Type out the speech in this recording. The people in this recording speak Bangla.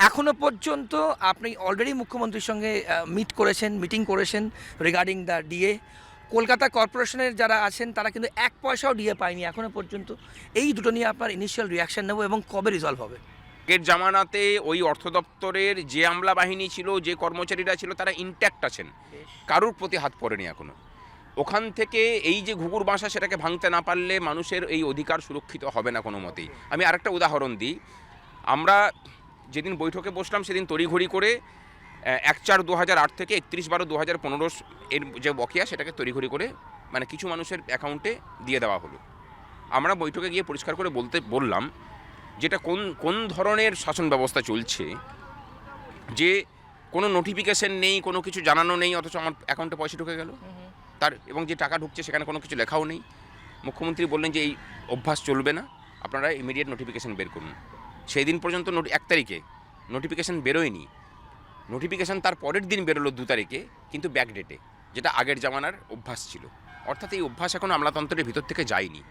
এখনো পর্যন্ত আপনি অলরেডি মুখ্যমন্ত্রীর সঙ্গে মিটিং করেছেন রিগার্ডিং দ্য ডিএ। কলকাতা কর্পোরেশনের যারা আছেন তারা কিন্তু এক পয়সাও ডিএ পায়নি এখনো পর্যন্ত। এই দুটো নিয়ে আপনার ইনিশিয়াল রিয়াকশন নেব এবং কবে রিজলভ হবে? আগের জামানাতে ওই অর্থ দপ্তরের যে আমলা বাহিনী ছিল, যে কর্মচারীরা ছিল, তারা ইনট্যাক্ট আছেন, কারুর প্রতি হাত পড়েনি এখনো। ওখান থেকে এই যে ঘুঘুর বাসা, সেটাকে ভাঙতে না পারলে মানুষের এই অধিকার সুরক্ষিত হবে না কোনো মতেই। আমি আরেকটা উদাহরণ দিই। আমরা যেদিন বৈঠকে বসলাম সেদিন তড়িঘড়ি করে 1/4/2008 থেকে 31/12/2015 এর যে বকেয়া, সেটাকে তড়িঘড়ি করে মানে কিছু মানুষের অ্যাকাউন্টে দিয়ে দেওয়া হলো। আমরা বৈঠকে গিয়ে পরিষ্কার করে বললাম যেটা কোন কোন ধরনের শাসন ব্যবস্থা চলছে, যে কোনো নোটিফিকেশন নেই, কোনো কিছু জানানো নেই, অথচ আমার অ্যাকাউন্টে পয়সা ঢুকে গেল তার, এবং যে টাকা ঢুকছে সেখানে কোনো কিছু লেখাও নেই। মুখ্যমন্ত্রী বললেন যে এই অভ্যাস চলবে না, আপনারা ইমিডিয়েট নোটিফিকেশন বের করুন। সেই দিন পর্যন্ত 1 তারিখে নোটিফিকেশন বেরোয়নি। নোটিফিকেশন তার পরের দিন বেরোলো 2 তারিখে, কিন্তু ব্যাকডেটে, যেটা আগের জামানার অভ্যাস ছিল। অর্থাৎ এই অভ্যাস এখন আমলাতন্ত্রের ভিতর থেকে যায়নি।